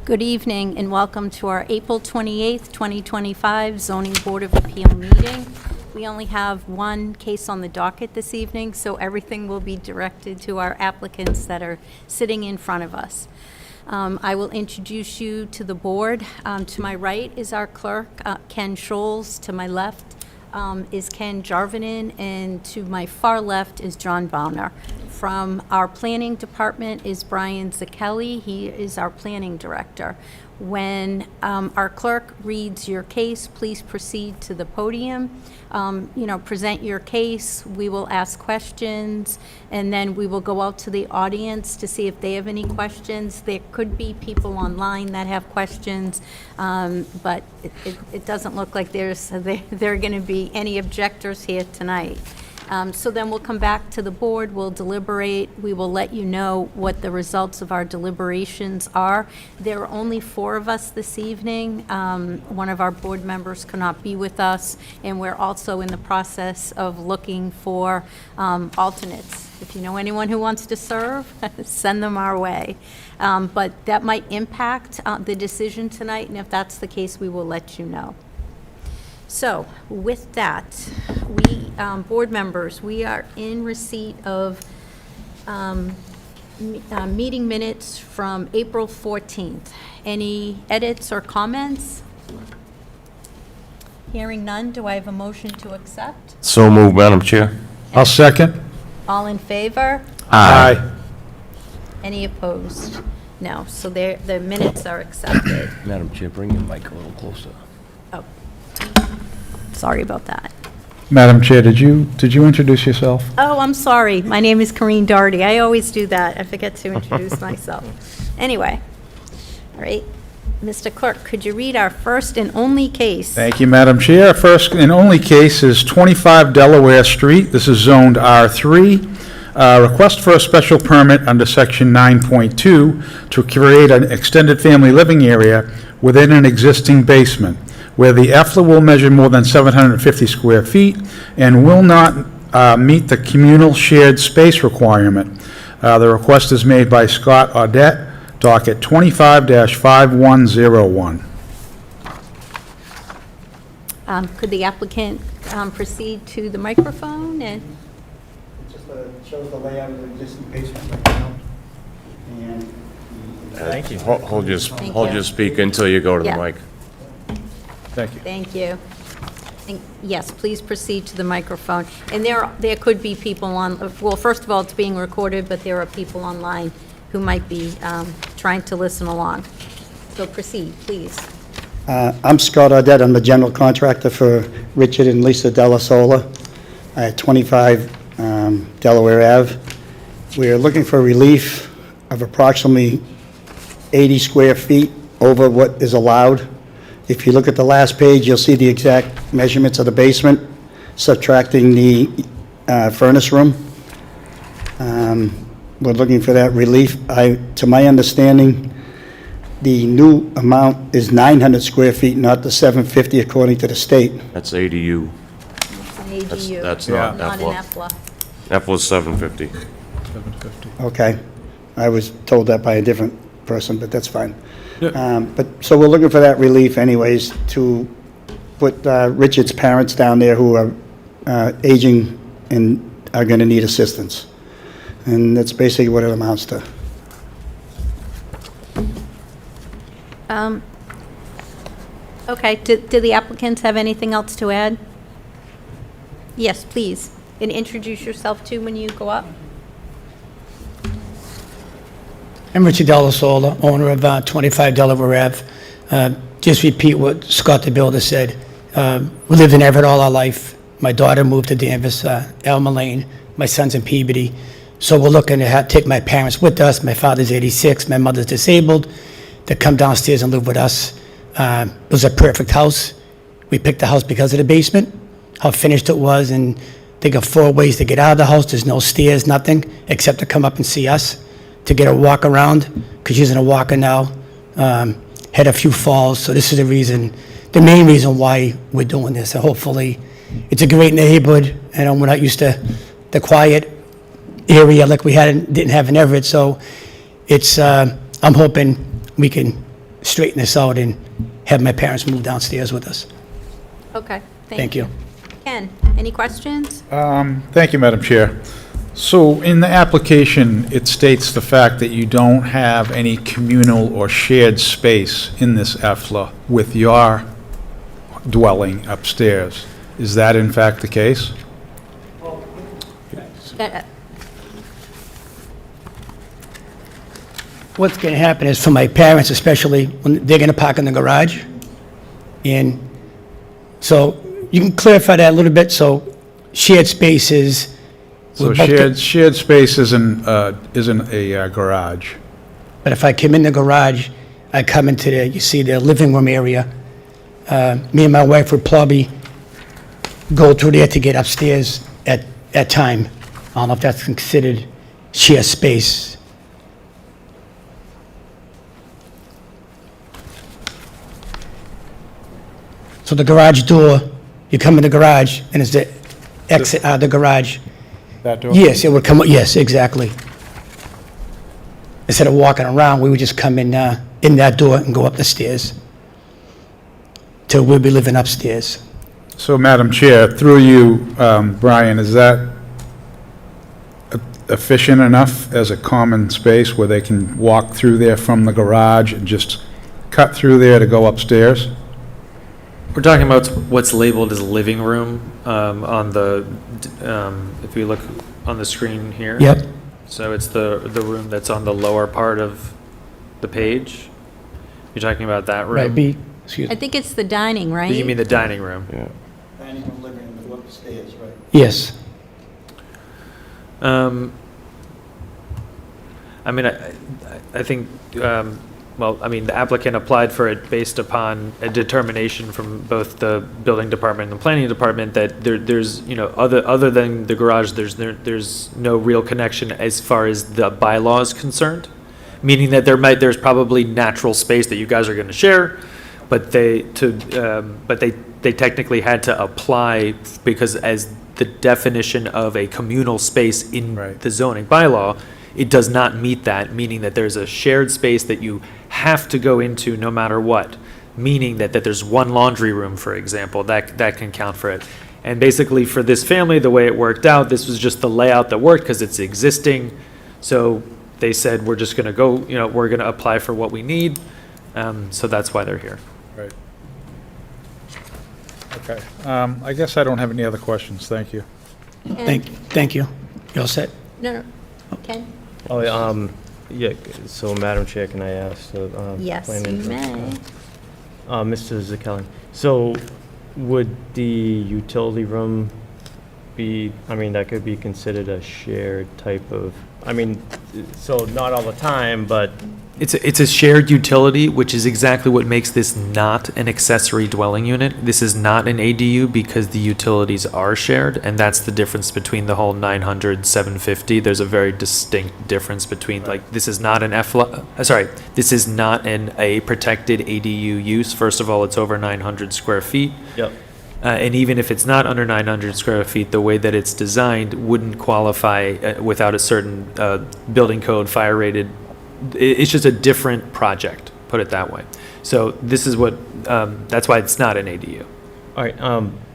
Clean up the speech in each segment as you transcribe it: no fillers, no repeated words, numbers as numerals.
Good evening and welcome to our April 28th, 2025 Zoning Board of Appeal meeting. We only have one case on the docket this evening, so everything will be directed to our applicants that are sitting in front of us. I will introduce you to the board. To my right is our clerk, Ken Scholes. To my left is Ken Jarvinen, and to my far left is John Bonner. From our planning department is Brian Zakelli. He is our planning director. When our clerk reads your case, please proceed to the podium. Present your case. We will ask questions, and then we will go out to the audience to see if they have any questions. There could be people online that have questions, but it doesn't look like there are going to be any objectors here tonight. So then we'll come back to the board, we'll deliberate, we will let you know what the results of our deliberations are. There are only 4 of us this evening. One of our board members cannot be with us, and we're also in the process of looking for alternates. If you know anyone who wants to serve, send them our way. But that might impact the decision tonight, and if that's the case, we will let you know. So with that, we, board members, we are in receipt of meeting minutes from April 14th. Any edits or comments? Hearing none, do I have a motion to accept? So moved, Madam Chair. I'll second. All in favor? Aye. Any opposed? No, so the minutes are accepted. Madam Chair, bring your mic a little closer. Oh, sorry about that. Madam Chair, did you introduce yourself? Oh, I'm sorry. My name is Corinne Doherty. I always do that. I forget to introduce myself. Anyway, all right. Mr. Clerk, could you read our first and only case? Thank you, Madam Chair. First and only case is 25 Delaware Street. This is zoned R3. Request for a special permit under Section 9.2 to create an extended family living area within an existing basement, where the EFLA will measure more than 750 square feet and will not meet the communal shared space requirement. The request is made by Scott Audette, docket 25-5101. Could the applicant proceed to the microphone? And Just shows the layout of the existing basement right now. And Thank you. Hold your speak until you go to the Yeah. mic. Thank you. thank you. And yes, please proceed to the microphone. And there could be people on, well, first of all, it's being recorded, but there are people online who might be trying to listen along. So proceed, please. I'm Scott Audette. I'm the general contractor for Richard and Lisa Della Sola at 25 Delaware Ave. We're looking for relief of approximately 80 square feet over what is allowed. If you look at the last page, you'll see the exact measurements of the basement, subtracting the furnace room. We're looking for that relief. To my understanding, the new amount is 900 square feet, not the 750 according to the state. That's ADU. It's an ADU. That's not Not an EFLA. EFLA. EFLA's 750. 750. Okay. I was told that by a different person, but that's fine. So we're looking for that relief anyways, to put Richard's parents down there who are aging and are going to need assistance. And that's basically what it amounts to. Okay, do the applicants have anything else to add? Yes, please. And introduce yourself too when you go up. I'm Richard Della Sola, owner of 25 Delaware Ave. Just repeat what Scott the Builder said. We lived in Everett all our life. My daughter moved to Danvers, Elma Lane. My son's in Peabody. So we're looking to take my parents with us. My father's 86, my mother's disabled. To come downstairs and live with us. It was a perfect house. We picked the house because of the basement, how finished it was, and they got 4 ways to get out of the house. There's no stairs, nothing, except to come up and see us, to get a walk around, because she's in a walker now. Had a few falls, so this is the main reason why we're doing this. So hopefully, it's a great neighborhood, and we're not used to the quiet area like we didn't have in Everett, so it's, I'm hoping we can straighten this out and have my parents move downstairs with us. Okay, Thank you. Ken, any questions? Thank you, Madam Chair. So in the application, it states the fact that you don't have any communal or shared space in this EFLA with your dwelling upstairs. Is that in fact the case? Uh, What's going to happen is for my parents especially, when they're going to park in the garage. And so you can clarify that a little bit, so shared spaces. So with both the- shared space isn't a garage. But if I come in the garage, I come into you see the living room area. Me and my wife would probably go through there to get upstairs at time. I don't know if that's considered shared space. So the garage door, you come in the garage, and it's the exit out of the garage. That door? Yes, it would come, yes, exactly. Instead of walking around, we would just come in that door and go up the stairs till we'll be living upstairs. So, Madam Chair, through you, Brian, is that efficient enough as a common space where they can walk through there from the garage and just cut through there to go upstairs? We're talking about what's labeled as living room on the, if you look on the screen here. Yep, So it's the room that's on the lower part of the page. You're talking about that room? right, excuse I me. think it's the dining, right? You mean the dining room? Dining room, living room, go up the stairs, right? Yes, I mean, I think, well, I mean, the applicant applied for it based upon a determination from both the building department and the planning department that there's, you know, other than the garage, there's no real connection as far as the bylaw is concerned. Meaning that there's probably natural space that you guys are going to share, but they technically had to apply because as the definition of a communal space in Right. the zoning bylaw, it does not meet that, meaning that there's a shared space that you have to go into no matter what, meaning that there's one laundry room, for example, that can count for it. And basically for this family, the way it worked out, this was just the layout that worked because it's existing. So they said, we're just going to go, you know, we're going to apply for what we need. So that's why they're here. Right. Okay. I guess I don't have any other questions. Thank you. Ken? thank you. You all set? No, Ken? Oh, yeah, so Madam Chair, can I ask the Yes, planning you may. Mr. Zakelian, so would the utility room be, I mean, that could be considered a shared type of, I mean, so not all the time, but, It's a shared utility, which is exactly what makes this not an accessory dwelling unit. This is not an ADU because the utilities are shared, and that's the difference between the whole 900, 750. There's a very distinct difference between, like, this is not an this is not a protected ADU use. First of all, it's over 900 square feet. yep, And even if it's not under 900 square feet, the way that it's designed wouldn't qualify without a certain building code, fire rated. It's just a different project, put it that way. So this is what, that's why it's not an ADU. all right,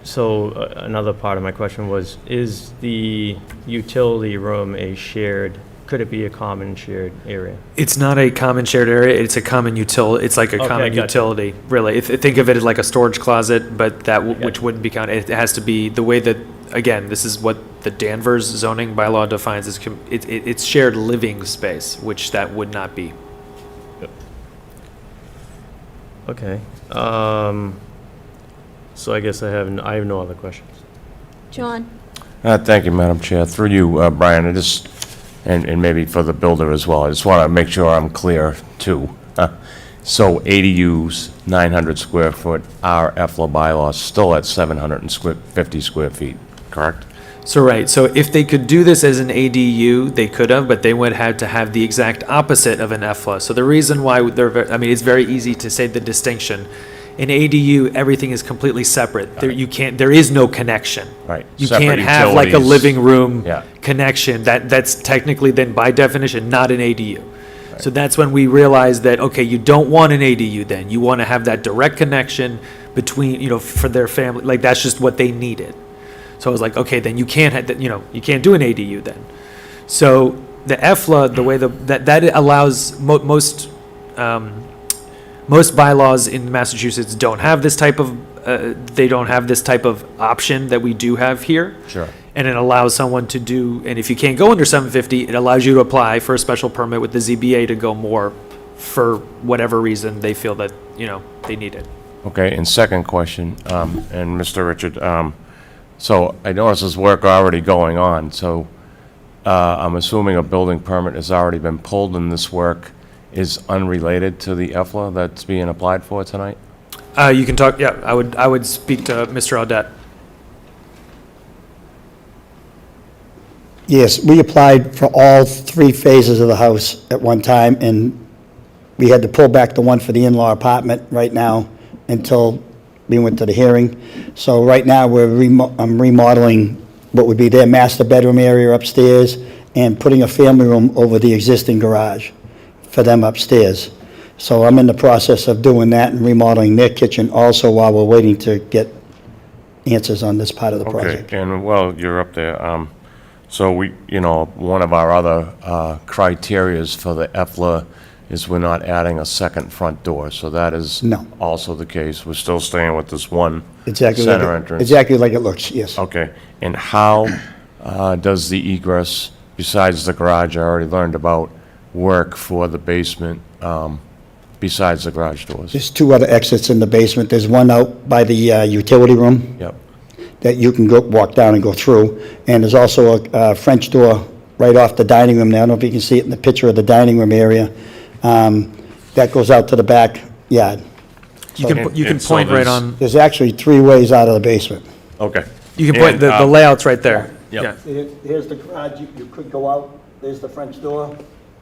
so another part of my question was, is the utility room a shared, could it be a common shared area? It's not a common shared area, it's a common it's like a Okay, common gotcha. utility, really. Think of it as like a storage closet, but which wouldn't be counted. It has to be, the way that, again, this is what the Danvers zoning bylaw defines as, it's shared living space, which that would not be. Okay, so I guess I have no other questions. John? Thank you, Madam Chair. Through you, Brian, and maybe for the builder as well, I just want to make sure I'm clear, too. So ADUs, 900 square foot, our EFLA bylaws still at 750 square feet, correct? So, right, so if they could do this as an ADU, they could have, but they would have to have the exact opposite of an EFLA. So the reason why it's very easy to say the distinction. In ADU, everything is completely separate. There is no connection. Right. You Separate can't have like a utilities. living room Yeah. connection. That's technically then by definition not an ADU. So that's when we realized that, okay, you don't want an ADU then. You want to have that direct connection between, for their family, like that's just what they needed. So I was like, okay, then you can't have, you can't do an ADU then. So the EFLA, the way that allows most bylaws in Massachusetts don't have this type of they don't have this type of option that we do have here. Sure. And it allows someone to do, and if you can't go under 750, it allows you to apply for a special permit with the ZBA to go more for whatever reason they feel that, they need it. Okay, and second question, and Mr. Richard, so I notice there's work already going on, so I'm assuming a building permit has already been pulled and this work is unrelated to the EFLA that's being applied for tonight? You can talk, yeah, I would speak to Mr. Audette. Yes, we applied for all 3 phases of the house at one time, and we had to pull back the one for the in-law apartment right now until we went to the hearing. So right now, I'm remodeling what would be their master bedroom area upstairs and putting a family room over the existing garage for them upstairs. So I'm in the process of doing that and remodeling their kitchen also while we're waiting to get answers on this part of the project. Okay, and well, you're up there. So we, one of our other criterias for the EFLA is we're not adding a second front door. So that is No. also the case. We're still staying with this one Exactly center entrance. Exactly like it looks, yes. Okay, and how does the egress, besides the garage I already learned about, work for the basement besides the garage doors? There's 2 other exits in the basement. There's one out by the utility room Yep, that you can walk down and go through. And there's also a French door right off the dining room there. I don't know if you can see it in the picture of the dining room area. That goes out to the back yard. You can And so point right there's- on, There's actually 3 ways out of the basement. okay. you can point, And, the layout's right there. Yep. Yeah. Here's the garage. You could go out. There's the French door.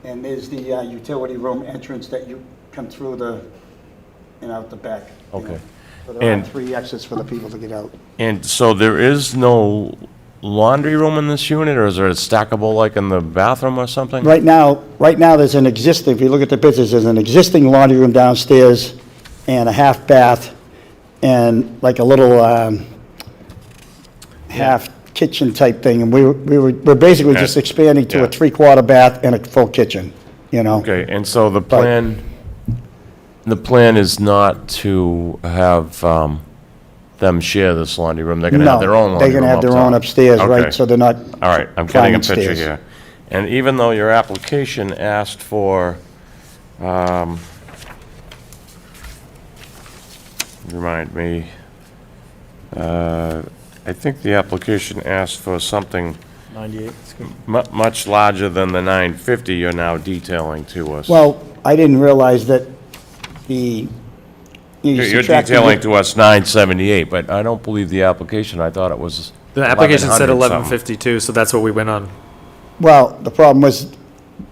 And there's the utility room entrance that you come through and out the back. Okay. So there are And- 3 exits for the people to get out. And so there is no laundry room in this unit, or is there a stackable like in the bathroom or something? Right now, there's an existing, if you look at the pictures, there's an existing laundry room downstairs and a half bath and like a little half kitchen type thing. And we're basically just expanding to Yeah. a 3/4 bath and a full kitchen, Okay, and so the plan is not to have them share this laundry room? They're gonna have their own laundry room No, they're gonna have their own up top? upstairs, Okay. right? So they're not, All right, I'm getting a climbing picture stairs. here. And even though your application asked for, remind me, I think the application asked for something 98, it's good. much larger than the 950 you're now detailing to us. well, I didn't realize that you You're subtracted detailing the- to us 978, but I don't believe the application, I thought it was The application said 1100 something. 1152, so that's what we went on. Well, the problem was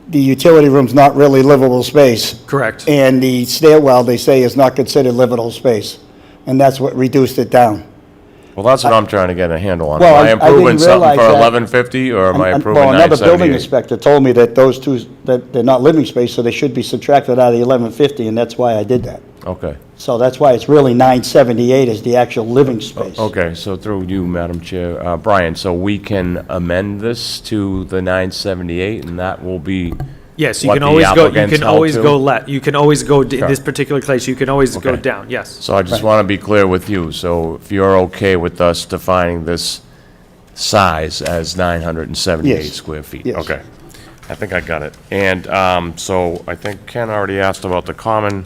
the utility room's not really livable space. Correct. And the stairwell, they say, is not considered livable space. And that's what reduced it down. Well, that's what I'm trying to get a handle on. Well, Am I I didn't improving something realize for that. 1150, or am I improving Well, another building 978? inspector told me that those 2, that they're not living space, so they should be subtracted out of the 1150, and that's why I did that. Okay, So that's why it's really 978 is the actual living space. okay, so through you, Madam Chair, Brian, so we can amend this to the 978, and that will be, Yes, you what can the always go, you applicants can held always to? go you can always go, in Sure. this particular case, you can always go Okay. down, yes. so I just want to be clear with you, so if you're okay with us defining this size as 978 Yes. square feet? Yes. Okay, I think I got it. And so I think Ken already asked about the common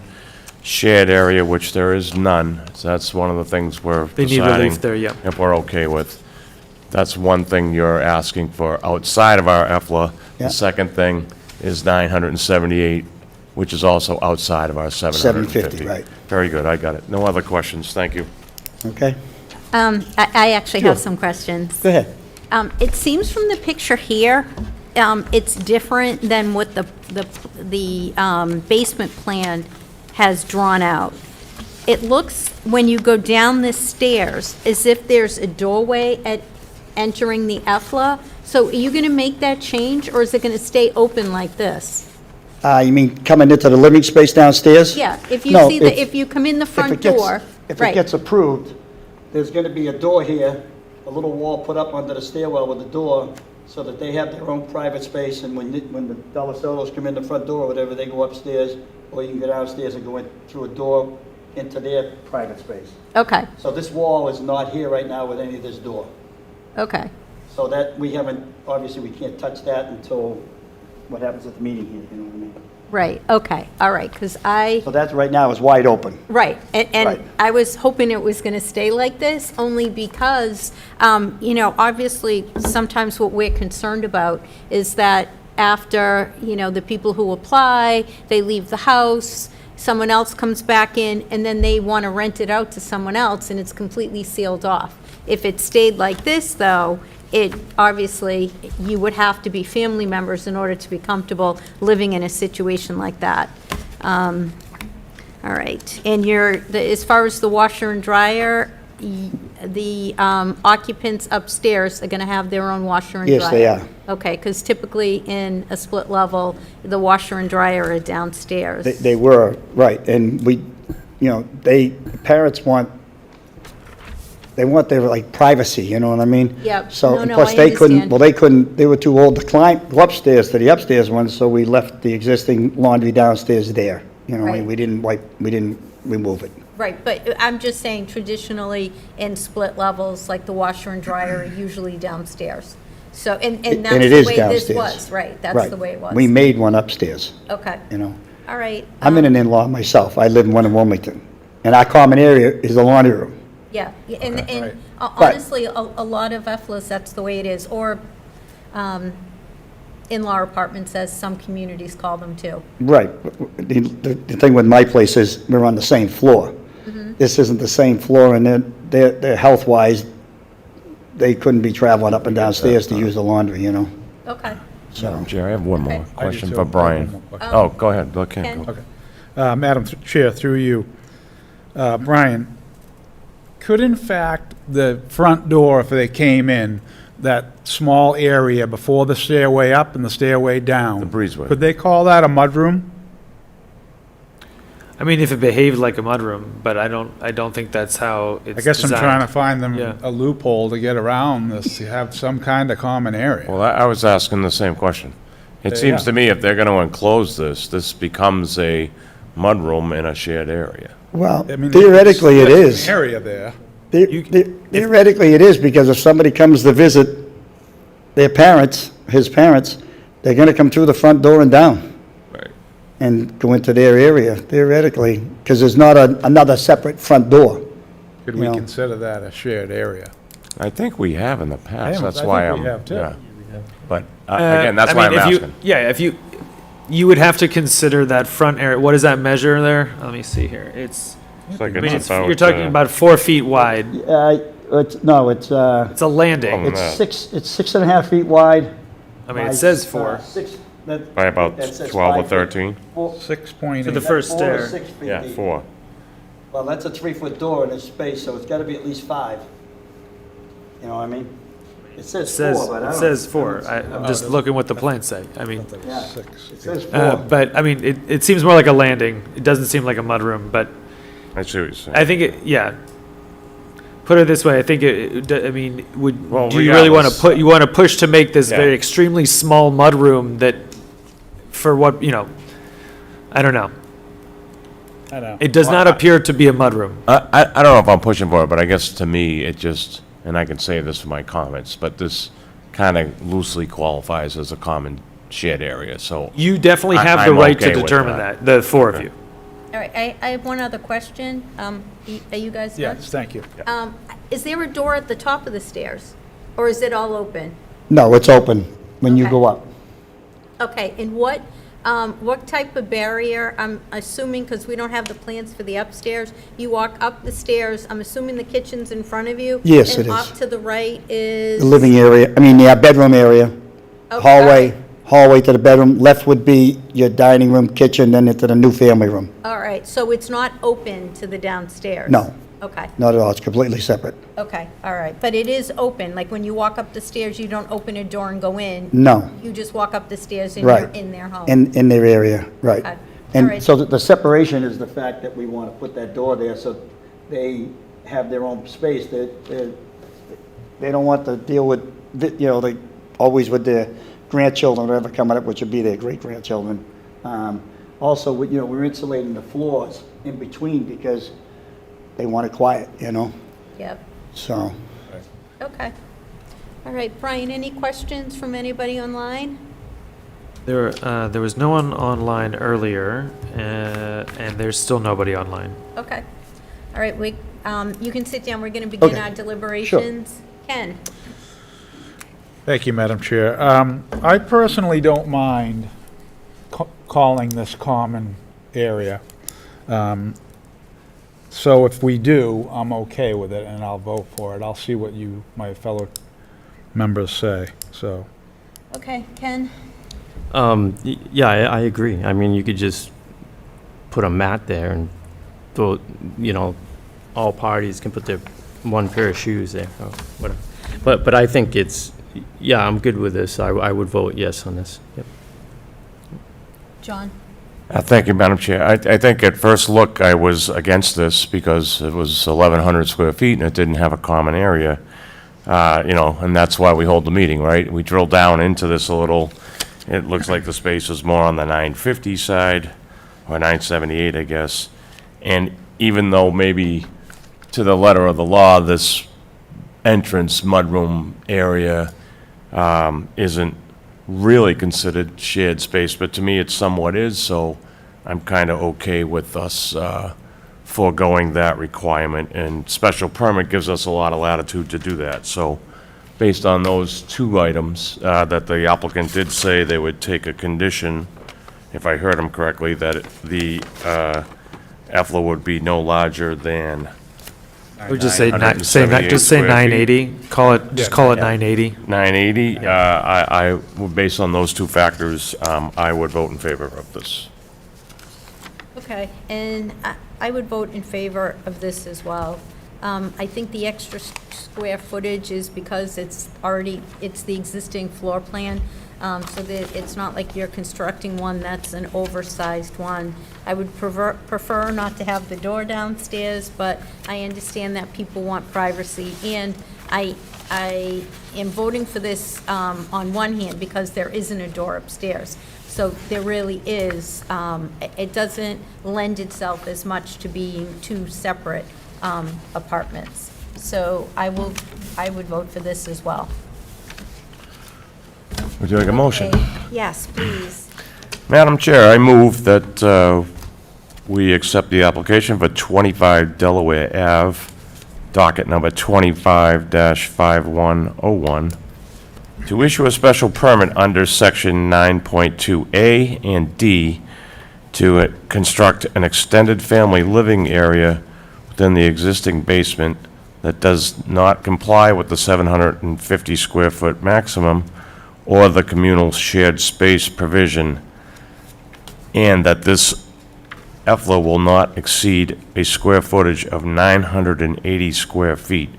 shared area, which there is none, so that's one of the things we're They need deciding relief there, yeah. if we're okay with. That's one thing you're asking for outside of our EFLA. Yeah. The second thing is 978, which is also outside of our 750. 750, right. Very good, I got it. No other questions, thank you. Okay? I actually have Sure. some questions. Go ahead. It seems from the picture here, it's different than what the basement plan has drawn out. It looks, when you go down the stairs, as if there's a doorway at entering the EFLA. So are you going to make that change, or is it going to stay open like this? You mean coming into the living space downstairs? Yeah, if you No, see that, if you come in the front door, If it right, gets approved, there's going to be a door here, a little wall put up under the stairwell with a door, so that they have their own private space, and when the Delasolos come in the front door or whatever, they go upstairs, or you can go downstairs and go in through a door into their private space. okay, So this wall is not here right now with any of this door. okay. So that, we haven't, obviously, we can't touch that until what happens at the meeting here, you know what I mean? Right, okay, all right, because So that right now is wide open. right, Right. and I was hoping it was going to stay like this, only because, you know, obviously, sometimes what we're concerned about is that after, you know, the people who apply, they leave the house, someone else comes back in, and then they want to rent it out to someone else, and it's completely sealed off. If it stayed like this, though, it, obviously, you would have to be family members in order to be comfortable living in a situation like that. All right, and as far as the washer and dryer, the occupants upstairs are gonna have their own washer and dryer? Yes, they are. Okay, because typically in a split level, the washer and dryer are downstairs. They were, right, and we, you know, parents want their, like, privacy, you know what I mean? Yep. So, No, and no, plus I they couldn't, understand. they were too old to go upstairs to the upstairs one, so we left the existing laundry downstairs there. You know, Right. we didn't remove it. Right, but I'm just saying traditionally in split levels, like the washer and dryer are usually downstairs. So, and And that's it the is way this downstairs. was, right, that's Right. the way it was. We made one upstairs, Okay, you know. all right. I'm in an in-law myself. I live in one in Wilmington. And our common area is the laundry room. Yeah, and Right. honestly, a lot of FLAs, that's the way it is, or in-law apartments, as some communities call them too. Right. The thing with my place is we're on the same floor. This isn't the same floor, and they're health-wise, they couldn't be traveling up and downstairs to use the laundry, you know? Okay. Madam Chair, I have one more Okay. question too. for I have Brian. one more question. Oh, go ahead, look, Ken, Ken? go. Okay. Madam Chair, through you. Brian, could in fact the front door, if they came in, that small area before the stairway up and the stairway down? The breezeway. Could they call that a mudroom? I mean, if it behaved like a mudroom, but I don't think that's how it's I guess I'm designed. trying to find them Yeah. a loophole to get around this, to have some kind of common area. Well, I was asking the same question. It Yeah. seems to me if they're gonna enclose this becomes a mudroom in a shared area. Well, I mean, theoretically, it there's is. an area there. Theoretically, it is, because if somebody comes to visit their parents, his parents, they're gonna come through the front door and down Right. and go into their area, theoretically, because there's not another separate front door. Could we No. consider that a shared area? I think we have in the past, am- that's I why think I'm, we have, too. yeah. But, again, that's I why mean, I'm if you- asking. Yeah, if you would have to consider that front area, what does that measure there? Let me see here. It's, It's like I mean, it's you're talking about 4 feet wide. It's It's a landing. Oh. it's 6.5 feet wide. I mean, it says 4. By about that says 12 or 5 feet. 13? 6.8. To the first Four to stair. 6 feet Yeah, deep. 4. Well, that's a 3-foot door in this space, so it's gotta be at least 5. You know what I mean? It It says says, 4, but I it don't. says 4. I'm just looking what the plans say. I mean, Yeah, Six. it says 4. but I mean, it seems more like a landing. It doesn't seem like a mudroom, but I see what you're saying. I think yeah. Put it this way, I think I mean, Well, do you really want regardless- to push to make this Yeah. very extremely small mudroom that, for what, I don't know. I know. It does not appear to be a mudroom. I don't know if I'm pushing for it, but I guess to me, it just, and I can say this for my comments, but this kind of loosely qualifies as a common shared area, so. You definitely have the I'm right to okay with determine that. that, the four of you. All right, I have one other question. Are you guys done? Yes, thank you. Is there a door at the top of the stairs, or is it all open? No, it's open when you Okay. go up. Okay, and what type of barrier, I'm assuming, because we don't have the plans for the upstairs, you walk up the stairs, I'm assuming the kitchen's in front of you? Yes, it And is. off to the right is? The living area, bedroom area, Okay, hallway, hallway to the bedroom. Left would be your dining room, kitchen, then into the new family room. All right, so it's not open to the downstairs? No. Okay, Not at all, it's completely separate. okay, all right. But it is open, like when you walk up the stairs, you don't open a door and go in? No. You just walk up the stairs and you're Right. in their home? In their area, right. Okay. All And right. so the separation is the fact that we want to put that door there so they have their own space. They don't want to deal with, they always with their grandchildren, whatever coming up, which would be their great-grandchildren. Also, we're insulating the floors in between because they want it quiet, Yep, so. okay. All right, Brian, any questions from anybody online? There was no one online earlier, and there's still nobody online. Okay. All right, you can sit down, we're going to begin Okay. our deliberations. Ken? Thank you, Madam Chair. I personally don't mind calling this common area. So if we do, I'm okay with it, and I'll vote for it. I'll see what my fellow members say, so. Okay, Ken? Yeah, I agree. I mean, you could just put a mat there and throw, all parties can put their one pair of shoes there, or whatever. But I think I'm good with this. I would vote yes on this. Yep. John? Thank you, Madam Chair. I think at first look, I was against this because it was 1,100 square feet and it didn't have a common area. And that's why we hold the meeting, right? We drill down into this a little. It looks like the space is more on the 950 side, or 978, I guess. And even though maybe to the letter of the law, this entrance mudroom area isn't really considered shared space, but to me it somewhat is, so I'm kind of okay with us foregoing that requirement, and special permit gives us a lot of latitude to do that. So based on those two items, that the applicant did say they would take a condition, if I heard him correctly, that the EFLA would be no larger than I would just say, just say 978 980, call it 980. 980. I would, based on those two factors, I would vote in favor of this. Okay, and I would vote in favor of this as well. I think the extra square footage is because it's the existing floor plan, so that it's not like you're constructing one that's an oversized one. I would prefer not to have the door downstairs, but I understand that people want privacy, and I am voting for this on one hand because there isn't a door upstairs. So there really is, it doesn't lend itself as much to being two separate apartments. So I would vote for this as well. Would you like a motion? Okay. Yes, please. Madam Chair, I move that we accept the application for 25 Delaware Ave, docket number 25-5101, to issue a special permit under Section 9.2A and D to construct an extended family living area within the existing basement that does not comply with the 750 square foot maximum or the communal shared space provision, and that this EFLA will not exceed a square footage of 980 square feet.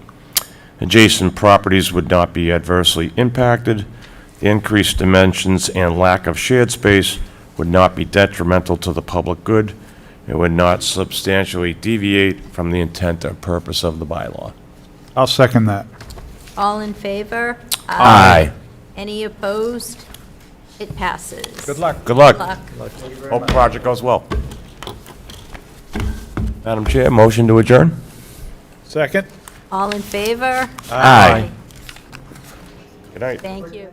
Adjacent properties would not be adversely impacted. The increased dimensions and lack of shared space would not be detrimental to the public good. It would not substantially deviate from the intent or purpose of the bylaw. I'll second that. All in favor? Aye. Any opposed? It passes. Good luck. Good luck. Luck. Hope the project goes well. Madam Chair, motion to adjourn? Second? All in favor? Aye. Good night. Thank you.